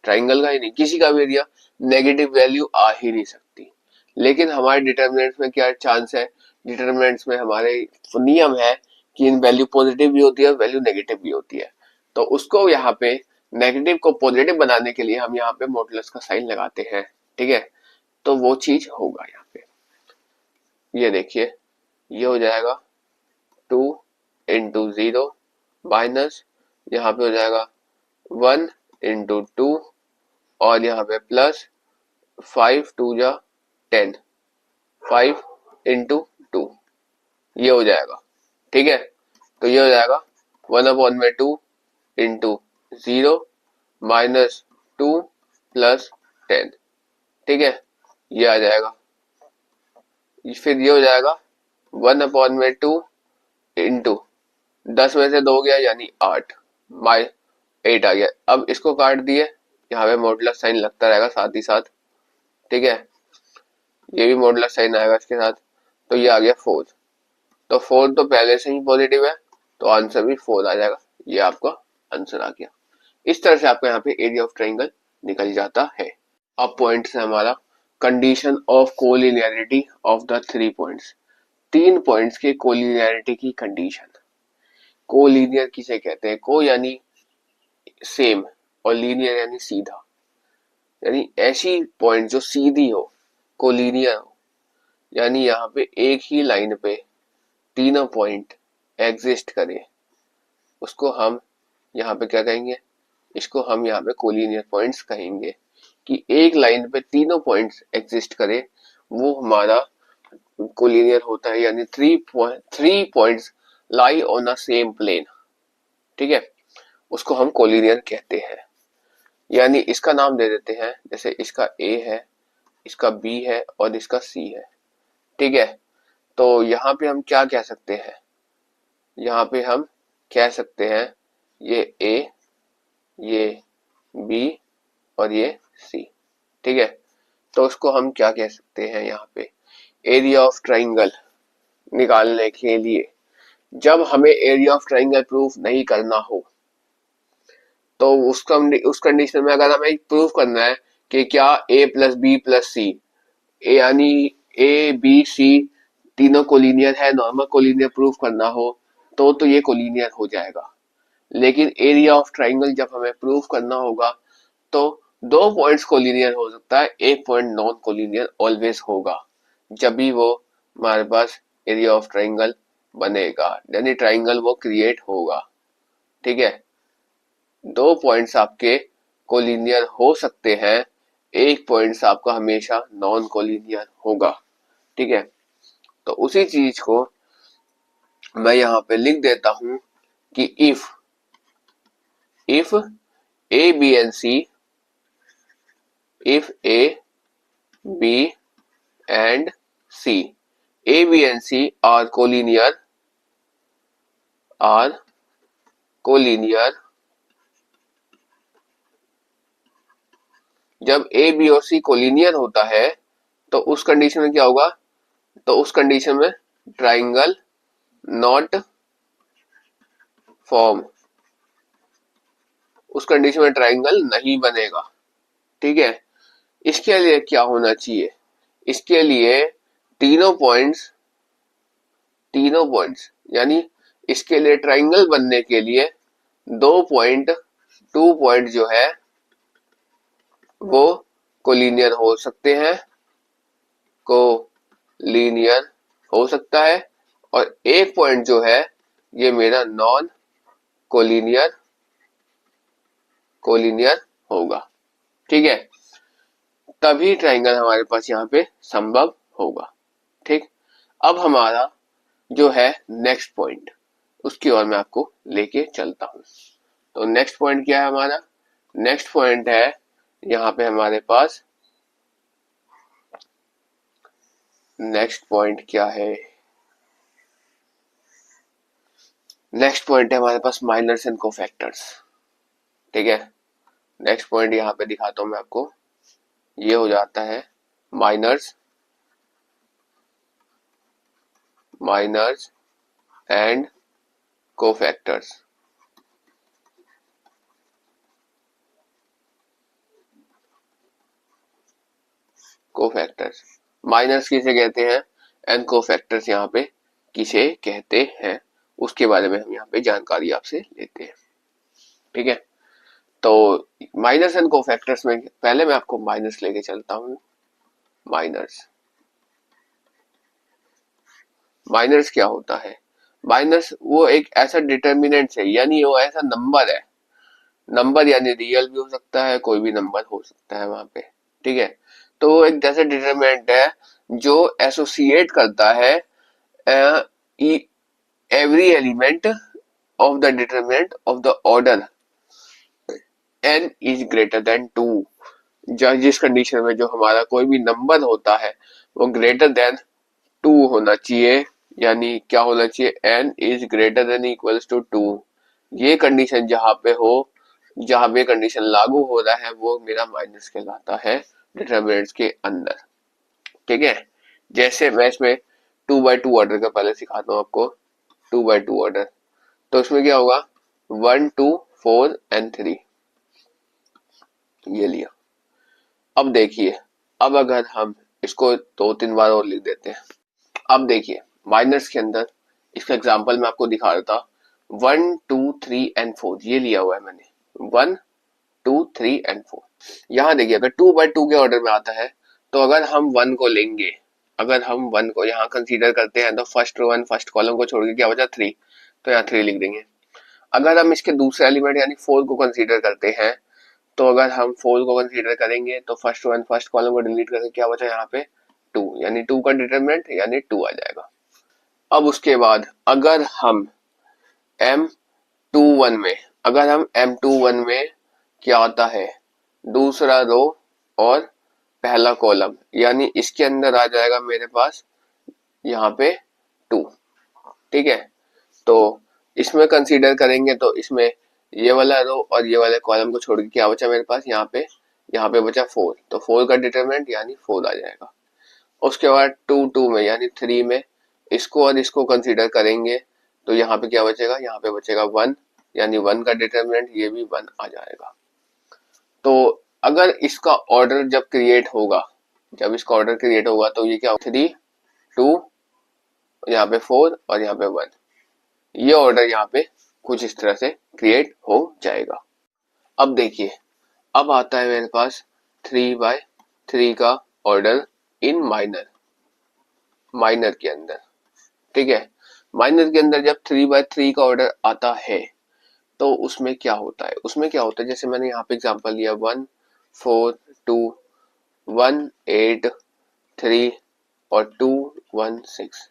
ट्राइंगल का ही नहीं किसी का भी एरिया नेगेटिव वैल्यू आ ही नहीं सकती। लेकिन हमारे डिटर्मिनेंट्स में क्या चांस है, डिटर्मिनेंट्स में हमारे नियम है कि इन वैल्यू पॉजिटिव भी होती है और वैल्यू नेगेटिव भी होती है। तो उसको यहाँ पे नेगेटिव को पॉजिटिव बनाने के लिए हम यहाँ पे मॉडुलस का साइन लगाते हैं, ठीक है, तो वो चीज होगा यहाँ पे। ये देखिए, ये हो जाएगा 2 इंटू 0 माइनस यहाँ पे हो जाएगा 1 इंटू 2 और यहाँ पे प्लस 5 2 जा 10, 5 इंटू 2, ये हो जाएगा, ठीक है। तो ये हो जाएगा 1/2 इंटू 0 माइनस 2 प्लस 10, ठीक है, ये आ जाएगा। फिर ये हो जाएगा 1/2 इंटू 10 में से 2 गया यानी 8, माइ 8 आ गया। अब इसको काट दिए, यहाँ पे मॉडुलस साइन लगता रहेगा साथ ही साथ, ठीक है, ये भी मॉडुलस साइन आएगा इसके साथ, तो ये आ गया 4। तो 4 तो पहले से ही पॉजिटिव है, तो आंसर भी 4 आ जाएगा। ये आपका आंसर आ गया। इस तरह से आपका यहाँ पे एरिया ऑफ ट्राइंगल निकल जाता है। अब पॉइंट्स है हमारा condition of collinearity of the 3 points, 3 points के कोलिनियरिटी की कंडीशन। कोलिनियर किसे कहते हैं, को यानी सेम और लीनियर यानी सीधा, यानी ऐसी पॉइंट जो सीधी हो, कोलिनियर हो, यानी यहाँ पे एक ही लाइन पे तीनों पॉइंट एग्जिस्ट करे, उसको हम यहाँ पे क्या कहेंगे, इसको हम यहाँ पे कोलिनियर पॉइंट्स कहेंगे। कि एक लाइन पे तीनों पॉइंट्स एग्जिस्ट करे वो हमारा कोलिनियर होता है, यानी 3 points lie on a same plane, ठीक है, उसको हम कोलिनियर कहते हैं। यानी इसका नाम दे देते हैं, जैसे इसका ए है, इसका बी है और इसका सी है, ठीक है। तो यहाँ पे हम क्या कह सकते हैं, यहाँ पे हम कह सकते हैं ये ए, ये बी और ये सी, ठीक है। तो उसको हम क्या कह सकते हैं, यहाँ पे एरिया ऑफ ट्राइंगल निकालने के लिए जब हमें एरिया ऑफ ट्राइंगल प्रूफ नहीं करना हो, तो उस कंडीशन में अगर हमें प्रूफ करना है कि क्या a प्लस बी प्लस सी, यानी ए बी सी तीनों कोलिनियर है, नॉर्मल कोलिनियर प्रूफ करना हो, तो ये कोलिनियर हो जाएगा। लेकिन एरिया ऑफ ट्राइंगल जब हमें प्रूफ करना होगा तो 2 पॉइंट्स कोलिनियर हो सकता है, एक पॉइंट नॉन कोलिनियर ऑलवेज होगा, जब भी वो हमारे पास एरिया ऑफ ट्राइंगल बनेगा, यानी ट्राइंगल वो क्रिएट होगा, ठीक है। 2 पॉइंट्स आपके कोलिनियर हो सकते हैं, एक पॉइंट्स आपका हमेशा नॉन कोलिनियर होगा, ठीक है। तो उसी चीज को मैं यहाँ पे लिख देता हूं कि if A B and C, if A, B and C, A, B and C are collinear जब A, B और C कोलिनियर होता है तो उस कंडीशन में क्या होगा, तो उस कंडीशन में ट्राइंगल नॉट फॉर्म, उस कंडीशन में ट्राइंगल नहीं बनेगा, ठीक है। इसके लिए क्या होना चाहिए, इसके लिए तीनों पॉइंट्स यानी इसके लिए ट्राइंगल बनने के लिए 2 पॉइंट जो है वो कोलिनियर हो सकते हैं, कोलिनियर हो सकता है, और एक पॉइंट जो है ये मेरा नॉन कोलिनियर होगा। ठीक है, तभी ट्रायंगल हमारे पास यहाँ पे संभव होगा। ठीक, अब हमारा जो है नेक्स्ट पॉइंट, उसकी ओर मैं आपको लेके चलता हूँ। तो नेक्स्ट पॉइंट क्या है हमारा? नेक्स्ट पॉइंट है यहाँ पे हमारे पास, नेक्स्ट पॉइंट क्या है? नेक्स्ट पॉइंट है हमारे पास माइनर्स एंड कोफैक्टर्स। ठीक है, नेक्स्ट पॉइंट यहाँ पे दिखाता हूँ मैं आपको, ये हो जाता है minors and cofactors. Cofactors, minors किसे कहते हैं एंड कोफैक्टर्स यहाँ पे किसे कहते हैं, उसके बारे में हम यहाँ पे जानकारी आपसे लेते हैं। ठीक है, तो माइनस एंड कोफैक्टर्स में पहले मैं आपको माइनस लेके चलता हूँ। माइनस क्या होता है? माइनस वो एक ऐसा डिटर्मिनेंट है, यानी वो ऐसा नंबर है, नंबर यानी रियल भी हो सकता है, कोई भी नंबर हो सकता है वहां पे। ठीक है, तो वो एक जैसा डिटर्मिनेंट है जो एसोसिएट करता है every element of the determinant of the order n is greater then 2। जिस कंडीशन में जो हमारा कोई भी नंबर होता है वो ग्रेटर देन 2 होना चाहिए, यानी क्या होना चाहिए? n is greater than equals to 2। ये कंडीशन जहां पे हो, जहां पे कंडीशन लागू हो रहा है, वो मेरा माइनस कहलाता है डिटरमिनेंट्स के अंदर। ठीक है, जैसे मैं इसमें 2x2 ऑर्डर का पहले सिखाता हूँ आपको। 2x2 ऑर्डर, तो इसमें क्या होगा? 1 2 4 एंड 3, ये लिया। अब देखिए, अब अगर हम इसको 2-3 बार और लिख देते हैं। अब देखिए माइनस के अंदर, इसका एग्जांपल मैं आपको दिखा रहा था, 1 2 3 एंड 4 ये लिया हुआ है मैंने, 1 2 3 एंड 4। यहाँ देखिए अगर 2x2 के ऑर्डर में आता है, तो अगर हम 1 को लेंगे, अगर हम 1 को यहाँ कंसीडर करते हैं, तो फर्स्ट कॉलम को छोड़ के क्या बचा? 3, तो यहाँ 3 लिख देंगे। अगर हम इसके दूसरे एलिमेंट यानी 4 को कंसीडर करते हैं, तो अगर हम 4 को कंसीडर करेंगे तो फर्स्ट कॉलम को डिलीट करके क्या बचा यहाँ पे? 2, यानी 2 का डिटरमिनेंट यानी 2 आ जाएगा। अब उसके बाद अगर हम M21 में, अगर हम M21 में क्या आता है? दूसरा रो और पहला कॉलम, यानी इसके अंदर आ जाएगा मेरे पास यहाँ पे 2। ठीक है, तो इसमें कंसीडर करेंगे तो इसमें ये वाला रो और ये वाले कॉलम को छोड़ के क्या बचा मेरे पास? यहाँ पे बचा 4, तो 4 का डिटरमिनेंट यानी 4 आ जाएगा। उसके बाद 2 में यानी 3 में इसको और इसको कंसीडर करेंगे, तो यहाँ पे क्या बचेगा? यहाँ पे बचेगा 1, यानी 1 का डिटरमिनेंट ये भी 1 आ जाएगा। तो अगर इसका ऑर्डर जब क्रिएट होगा, तो ये क्या? 3 2, यहाँ पे 4 और यहाँ पे 1, ये ऑर्डर यहाँ पे कुछ इस तरह से क्रिएट हो जाएगा। अब देखिए, अब आता है मेरे पास 3x3 का ऑर्डर इन माइनर के अंदर। ठीक है, माइनर के अंदर जब 3x3 का ऑर्डर आता है, तो उसमें क्या होता है? जैसे मैंने यहाँ पे एग्जांपल लिया 1 4 2 1 8 3 और 2 1 6,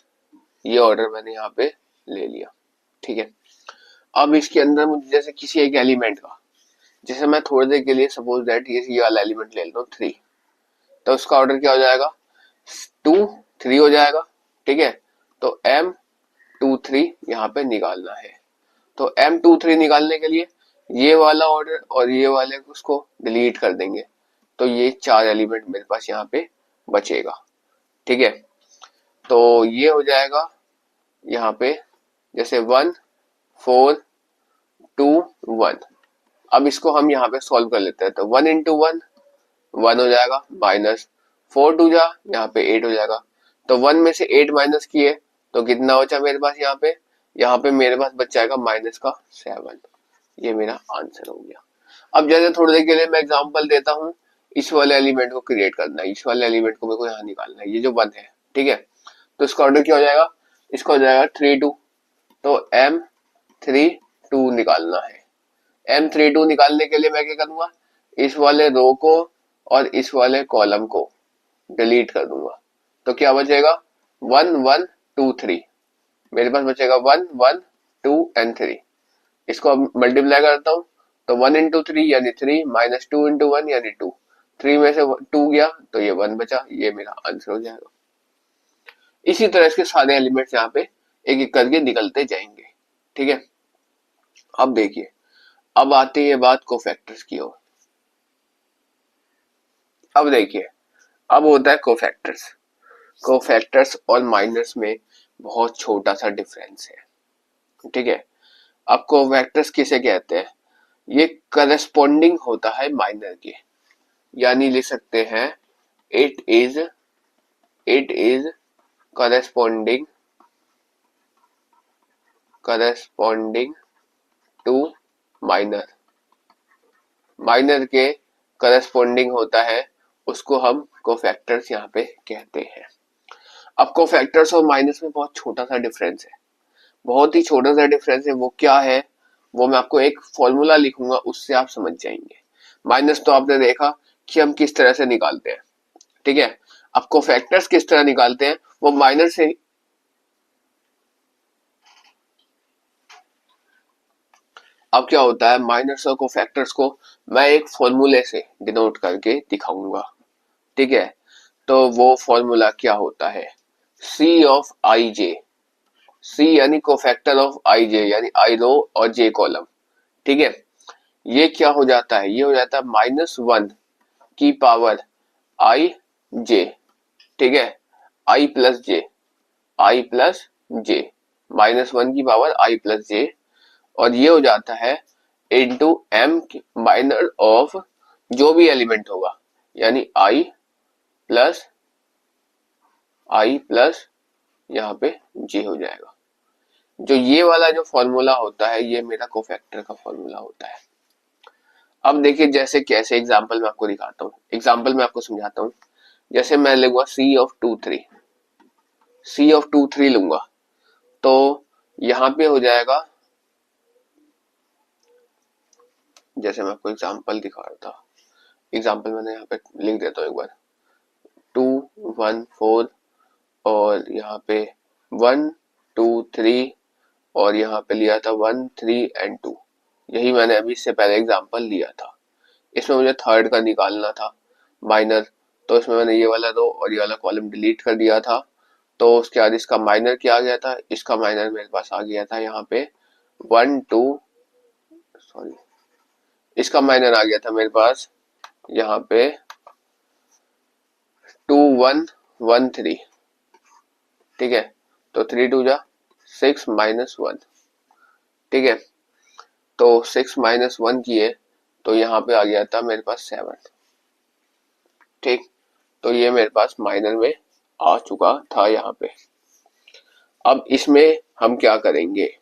ये ऑर्डर मैंने यहाँ पे ले लिया। ठीक है, अब इसके अंदर मुझे जैसे किसी एक एलिमेंट का, जैसे मैं थोड़ी देर के लिए सपोज दैट ये वाला एलिमेंट ले लेता हूँ 3, तो उसका ऑर्डर क्या हो जाएगा? 2 3 हो जाएगा। ठीक है, तो M23 यहाँ पे निकालना है, तो M23 निकालने के लिए ये वाला ऑर्डर और ये वाले उसको डिलीट कर देंगे, तो ये 4 एलिमेंट मेरे पास यहाँ पे बचेगा। ठीक है, तो ये हो जाएगा यहाँ पे जैसे 1 4 2 1। अब इसको हम यहाँ पे सॉल्व कर लेते हैं, तो 1 इंटू 1 1 हो जाएगा, माइनस 4 2 जा, यहाँ पे 8 हो जाएगा। तो 1 में से 8 माइनस किए तो कितना बचा मेरे पास? यहाँ पे मेरे पास बच जाएगा माइनस का 7। ये मेरा आंसर हो गया। अब जैसे थोड़ी देर के लिए मैं एग्जांपल देता हूँ, इस वाले एलिमेंट को क्रिएट करना है, इस वाले एलिमेंट को मेरे को यहाँ निकालना है, ये जो 1 है। ठीक है, तो इसका ऑर्डर क्या हो जाएगा? इसका हो जाएगा 3 2, तो M32 निकालना है। M32 निकालने के लिए मैं क्या करूंगा? इस वाले रो को और इस वाले कॉलम को डिलीट कर दूंगा, तो क्या बचेगा 1 1 2 3, मेरे पास बचेगा 1 1 2 एंड 3। इसको अब मल्टीप्लाई करता हूँ तो 1 इंटू 3 यानी 3 माइनस 2 इंटू 1 यानी 2, 3 में से 2 गया तो ये 1 बचा, ये मेरा आंसर हो जाएगा। इसी तरह इसके सारे एलिमेंट्स यहाँ पे एक एक करके निकलते जाएंगे। ठीक है, अब देखिए, अब आती है बात कोफैक्टर्स की ओर। अब देखिए, अब होता है कोफैक्टर्स। कोफैक्टर्स और माइनर्स में बहुत छोटा सा डिफरेंस है। ठीक है, अब कोफैक्टर्स किसे कहते हैं? ये करस्पॉन्डिंग होता है माइनर के, यानी लिख सकते हैं it is corresponding to minor. Minor के करस्पॉन्डिंग होता है, उसको हम कोफैक्टर्स यहाँ पे कहते हैं। अब कोफैक्टर्स और माइनस में बहुत छोटा सा डिफरेंस है, बहुत ही छोटा सा डिफरेंस है। वो क्या है, वो मैं आपको एक फॉर्मूला लिखूंगा, उससे आप समझ जाएंगे। माइनस तो आपने देखा कि हम किस तरह से निकालते हैं। ठीक है, अब कोफैक्टर्स किस तरह निकालते हैं, वो माइनर से। अब क्या होता है, माइनर्स और कोफैक्टर्स को मैं एक फॉर्मूले से डिनोट करके दिखाऊंगा। ठीक है, तो वो फॉर्मूला क्या होता है, सी ऑफ आई जे। सी यानी कोफैक्टर ऑफ आई जे, यानी आई रो और जे कॉलम। ठीक है, ये क्या हो जाता है, ये हो जाता है -1 की पावर आई जे। ठीक है, आई प्लस जे, -1 की पावर आई प्लस जे, और ये हो जाता है इंटू एम माइनर ऑफ जो भी एलिमेंट होगा, यानी आई प्लस यहाँ पे जे हो जाएगा। जो ये वाला जो फॉर्मूला होता है, ये मेरा कोफैक्टर का फॉर्मूला होता है। अब देखिए, जैसे कैसे एग्जांपल में आपको दिखाता हूँ, एग्जांपल में आपको समझाता हूँ। जैसे मैं लूंगा सी ऑफ 2 3 लूंगा, तो यहाँ पे हो जाएगा, जैसे मैं आपको एग्जांपल दिखा रहा था, एग्जांपल मैंने यहाँ पे लिख देता हूँ एक बार, 2 1 4 और यहाँ पे 1 2 3 और यहाँ पे लिया था 1 3 एंड 2। यही मैंने अभी इससे पहले एग्जांपल लिया था। इसमें मुझे थर्ड का निकालना था माइनर, तो इसमें मैंने ये वाला रो और ये वाला कॉलम डिलीट कर दिया था। तो उसके बाद इसका माइनर क्या आ गया था, इसका माइनर मेरे पास आ गया था यहाँ पे 1 2, सॉरी, इसका माइनर आ गया था मेरे पास यहाँ पे 2 1 1 3। ठीक है, तो 3 2 जा 6 -1। ठीक है, तो 6 -1 किए तो यहाँ पे आ गया था मेरे पास 7। ठीक, तो ये मेरे पास माइनर में आ चुका था यहाँ पे। अब इसमें हम क्या करेंगे,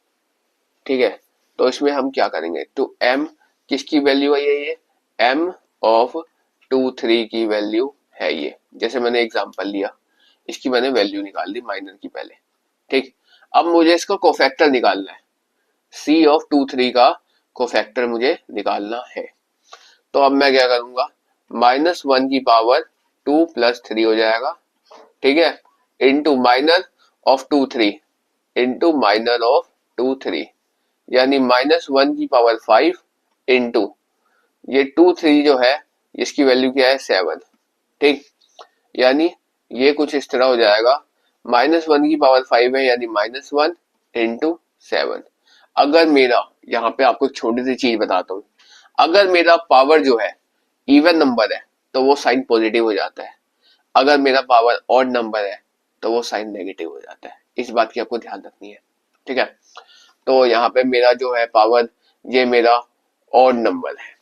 ठीक है, तो इसमें हम क्या करेंगे, तो m किसकी वैल्यू है, ये m ऑफ 2 3 की वैल्यू है ये। जैसे मैंने एग्जांपल लिया, इसकी मैंने वैल्यू निकाल दी माइनर की पहले। ठीक, अब मुझे इसका कोफैक्टर निकालना है, c ऑफ 2 3 का कोफैक्टर मुझे निकालना है। तो अब मैं क्या करूंगा, -1 की पावर 2 + 3 हो जाएगा। ठीक है, into minor of 2 3 into minor of 2 3, यानी -1 की पावर 5 इंटू ये 2 3 जो है, इसकी वैल्यू क्या है 7। ठीक, यानी ये कुछ इस तरह हो जाएगा, -1 की पावर 5 है, यानी -1 इंटू 7। अगर मेरा, यहाँ पे आपको एक छोटी सी चीज बताता हूँ, अगर मेरा पावर जो है इवन नंबर है तो वो साइन पॉजिटिव हो जाता है, अगर मेरा पावर ऑड नंबर है तो वो साइन नेगेटिव हो जाता है। इस बात की आपको ध्यान रखनी है। ठीक है, तो यहाँ पे मेरा जो है पावर, ये मेरा ऑड नंबर है,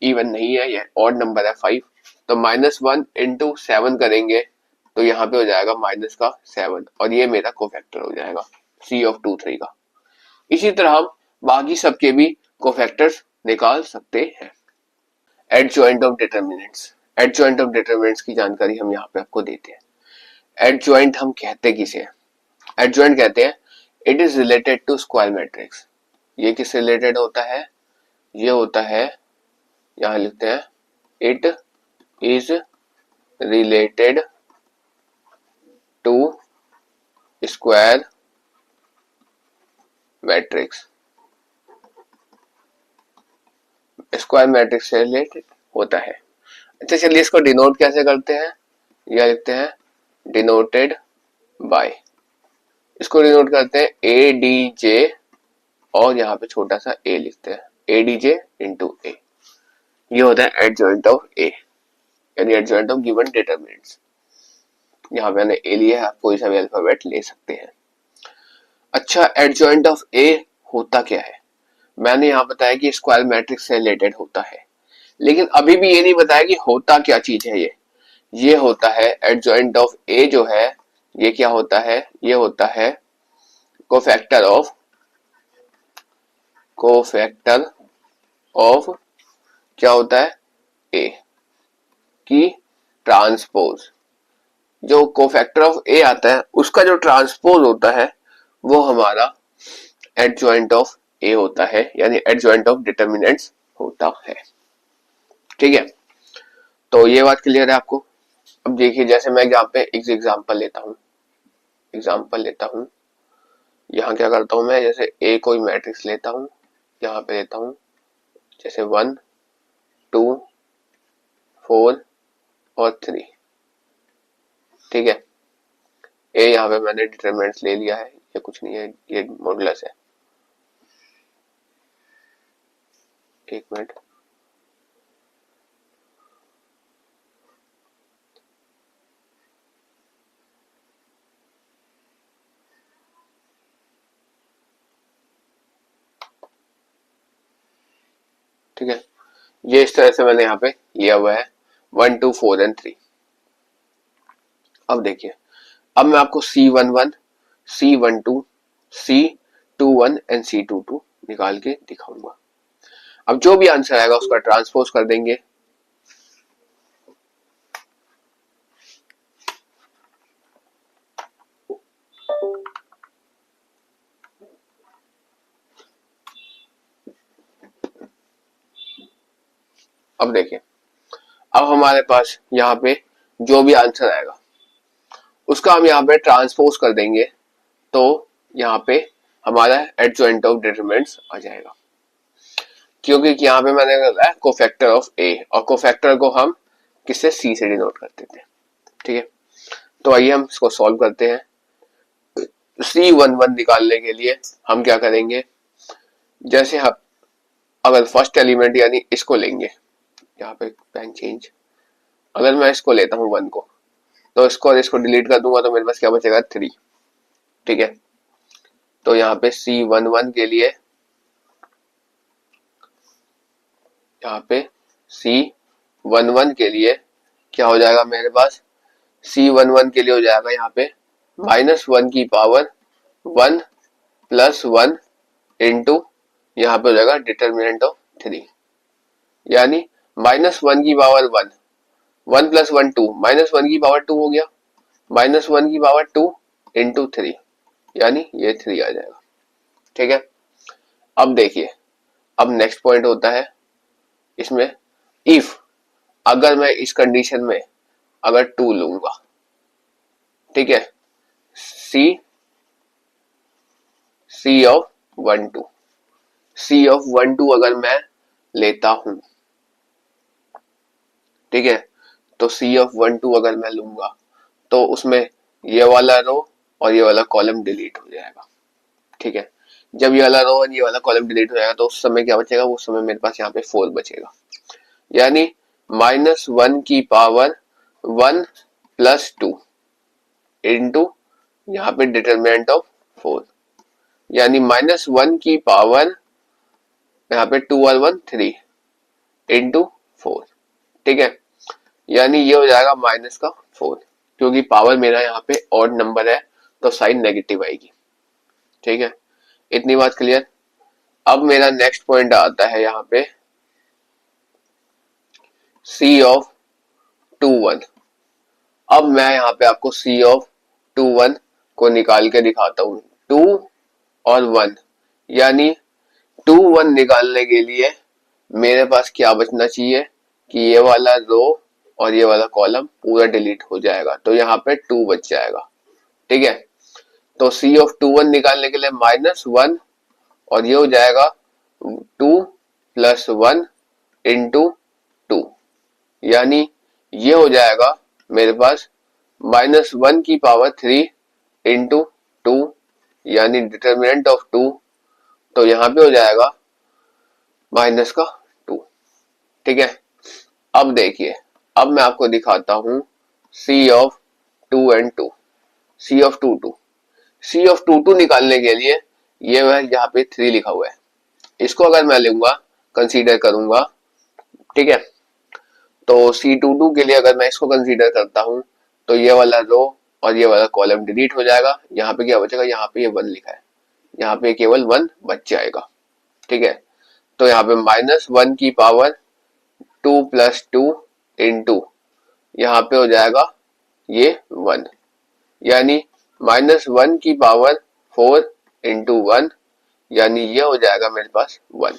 इवन नहीं है, ये ऑड नंबर है 5। तो -1 इंटू 7 करेंगे तो यहाँ पे हो जाएगा माइनस का 7, और ये मेरा कोफैक्टर हो जाएगा c ऑफ 2 3 का। इसी तरह हम बाकी सबके भी कोफैक्टर्स निकाल सकते हैं। Adjoint of determinants, adjoint of determinants की जानकारी हम यहाँ पे आपको देते हैं। एडजॉइंट हम कहते किसे हैं, एडजॉइंट कहते हैं it is related to square matrix. ये किससे रिलेटेड होता है, ये होता है, यहाँ लिखते हैं it is related to square matrix, square matrix से रिलेटेड होता है। अच्छा चलिए इसको डिनोट कैसे करते हैं, यह लिखते हैं डिनोटेड बाय, इसको डिनोट करते हैं ए डी जे और यहाँ पे छोटा सा ए लिखते हैं, ए डी जे इंटू ए, ये होता है एडजॉइंट ऑफ ए, यानी एडजॉइंट ऑफ गिवन डिटरमिनेंट्स। यहाँ पे मैंने ए लिया है, आप कोई सा भी अल्फाबेट ले सकते हैं। अच्छा एडजॉइंट ऑफ ए होता क्या है, मैंने यहाँ बताया कि स्क्वायर मैट्रिक्स से रिलेटेड होता है, लेकिन अभी भी ये नहीं बताया कि होता क्या चीज है ये होता है एडजॉइंट ऑफ ए जो है, ये क्या होता है, ये होता है कोफैक्टर ऑफ क्या होता है ए की ट्रांसपोज, जो कोफैक्टर ऑफ ए आता है उसका जो ट्रांसपोज होता है वो हमारा एडजॉइंट ऑफ ए होता है, यानी एडजॉइंट ऑफ डिटरमिनेंट्स होता है। ठीक है, तो ये बात क्लियर है आपको। अब देखिए जैसे मैं यहाँ पे एक एग्जांपल लेता हूँ, यहाँ क्या करता हूँ मैं, जैसे ए कोई मैट्रिक्स लेता हूँ, यहाँ पे लेता हूँ जैसे 1 2 4 और 3, ठीक है। ए यहाँ पे मैंने डिटरमिनेंट्स ले लिया है, ये कुछ नहीं है, ये मॉडुलस है, एक मिनट, ठीक है। ये इस तरह से मैंने यहाँ पे लिया हुआ है 1 2 4 एंड 3। अब देखिए, अब मैं आपको C11 C12 C21 and C22 निकाल के दिखाऊंगा। अब जो भी आंसर आएगा उसका ट्रांसपोज कर देंगे, अब देखिए, अब हमारे पास यहाँ पे जो भी आंसर आएगा उसका हम यहाँ पे ट्रांसपोज कर देंगे, तो यहाँ पे हमारा एडजॉइंट ऑफ डिटरमिनेंट्स आ जाएगा, क्योंकि यहाँ पे मैंने कहा है कोफैक्टर ऑफ ए, और कोफैक्टर को हम किससे सी से डिनोट करते थे। ठीक है, तो आइए हम इसको सॉल्व करते हैं। C11 निकालने के लिए हम क्या करेंगे, जैसे हम अगर फर्स्ट एलिमेंट यानी इसको लेंगे, यहाँ पे पेन चेंज, अगर मैं इसको लेता हूँ 1 को, तो इसको और इसको डिलीट कर दूंगा तो मेरे पास क्या बचेगा 3। ठीक है, तो यहाँ पे C11 के लिए, यहाँ पे C11 के लिए क्या हो जाएगा मेरे पास, C11 के लिए हो जाएगा यहाँ पे -1 की पावर 1 + 1 इंटू यहाँ पे हो जाएगा डिटरमिनेंट ऑफ 3, यानी -1 की पावर 1 1 + 1 2, -1 की पावर 2 हो गया, -1 की पावर 2 इंटू 3, यानी ये 3 आ जाएगा। ठीक है, अब देखिए, अब नेक्स्ट पॉइंट होता है इसमें, इफ अगर मैं इस कंडीशन में अगर 2 लूंगा, ठीक है, C ऑफ 1 2, C ऑफ 1 2 अगर मैं लेता हूं, ठीक है, तो C ऑफ 1 2 अगर मैं लूंगा तो उसमें ये वाला रो और ये वाला कॉलम डिलीट हो जाएगा। ठीक है, जब ये वाला रो और ये वाला कॉलम डिलीट हो जाएगा तो उस समय क्या बचेगा, उस समय मेरे पास यहाँ पे 4 बचेगा, यानी -1 की पावर 1 + 2 इंटू यहाँ पे डिटरमिनेंट ऑफ 4, यानी -1 की पावर यहाँ पे 2 और 1 3 इंटू 4। ठीक है, यानी ये हो जाएगा -4, क्योंकि पावर मेरा यहाँ पे ऑड नंबर है तो साइन नेगेटिव आएगी। ठीक है, इतनी बात क्लियर। अब मेरा नेक्स्ट पॉइंट आता है यहाँ पे C ऑफ 2 1। अब मैं यहाँ पे आपको C ऑफ 2 1 को निकाल के दिखाता हूँ, 2 और 1, यानी 2 1 निकालने के लिए मेरे पास क्या बचना चाहिए, कि ये वाला रो और ये वाला कॉलम पूरा डिलीट हो जाएगा, तो यहाँ पे 2 बच जाएगा। ठीक है, तो C ऑफ 2 1 निकालने के लिए -1 और ये हो जाएगा 2 + 1 इंटू 2, यानी ये हो जाएगा मेरे पास -1 की पावर 3 इंटू 2, यानी डिटर्मिनेंट ऑफ 2, तो यहाँ पे हो जाएगा -2। ठीक है, अब देखिए, अब मैं आपको दिखाता हूं C of 2 and 2, C of 2 2, C of 2 2 निकालने के लिए ये यहाँ पे 3 लिखा हुआ है, इसको अगर मैं लूंगा, कंसीडर करूंगा, ठीक है, तो C22 के लिए अगर मैं इसको कंसीडर करता हूं तो ये वाला रो और ये वाला कॉलम डिलीट हो जाएगा। यहाँ पे क्या बचेगा, यहाँ पे ये 1 लिखा है, यहाँ पे केवल 1 बच जाएगा। ठीक है, तो यहाँ पे -1 की पावर 2 + 2 इंटू यहाँ पे हो जाएगा ये 1, यानी -1 की पावर 4 इंटू 1, यानी ये हो जाएगा मेरे पास 1।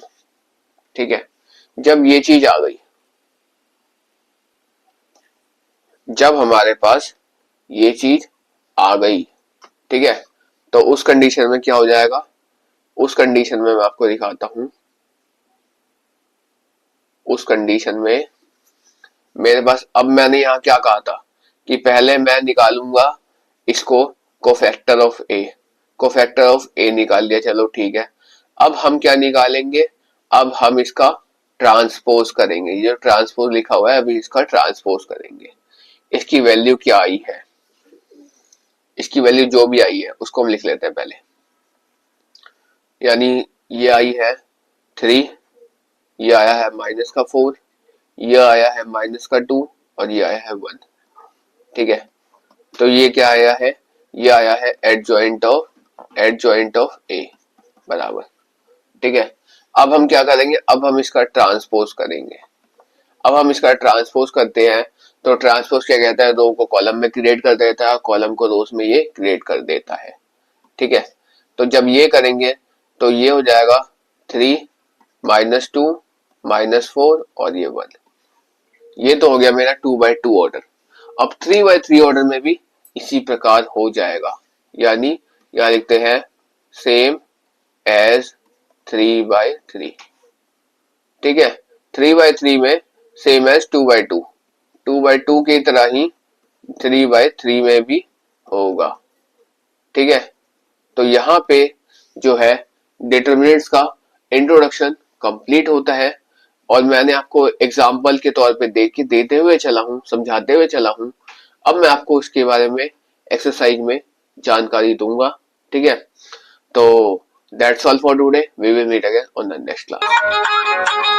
ठीक है, जब ये चीज आ गई, जब हमारे पास ये चीज आ गई, ठीक है, तो उस कंडीशन में क्या हो जाएगा, उस कंडीशन में मैं आपको दिखाता हूं। उस कंडीशन में मेरे पास, अब मैंने यहाँ क्या कहा था कि पहले मैं निकालूंगा इसको cofactor of A, cofactor of A निकाल लिया, चलो ठीक है। अब हम क्या निकालेंगे, अब हम इसका ट्रांसपोज करेंगे, ये जो ट्रांसपोज लिखा हुआ है अभी इसका ट्रांसपोज करेंगे। इसकी वैल्यू क्या आई है, इसकी वैल्यू जो भी आई है उसको हम लिख लेते हैं पहले, यानी ये आई है 3, ये आया है -4, ये आया है -2 और ये आया है 1। ठीक है, तो ये क्या आया है, ये आया है एडजॉइंट ऑफ ए बराबर। ठीक है, अब हम क्या करेंगे, अब हम इसका ट्रांसपोज करेंगे। अब हम इसका ट्रांसपोज करते हैं, तो ट्रांसपोज क्या कहता है, रो को कॉलम में क्रिएट कर देता है, कॉलम को रोज में ये क्रिएट कर देता है। ठीक है, तो जब ये करेंगे तो ये हो जाएगा 3 -2 -4 और ये 1, ये तो हो गया मेरा 2/2 ऑर्डर। अब 3/3 ऑर्डर में भी इसी प्रकार हो जाएगा, यानी यहाँ लिखते हैं सेम एज 3/3। ठीक है, 3/3 में सेम एज 2/2, 2/2 की तरह ही 3/3 में भी होगा। ठीक है, तो यहाँ पे जो है डिटरमिनेंट्स का इंट्रोडक्शन कंप्लीट होता है, और मैंने आपको एग्जाम्पल के तौर पे देते हुए चला हूँ, समझाते हुए चला हूँ। अब मैं आपको इसके बारे में एक्सरसाइज में जानकारी दूंगा। ठीक है, तो that's all for today, we will meet again on the next class.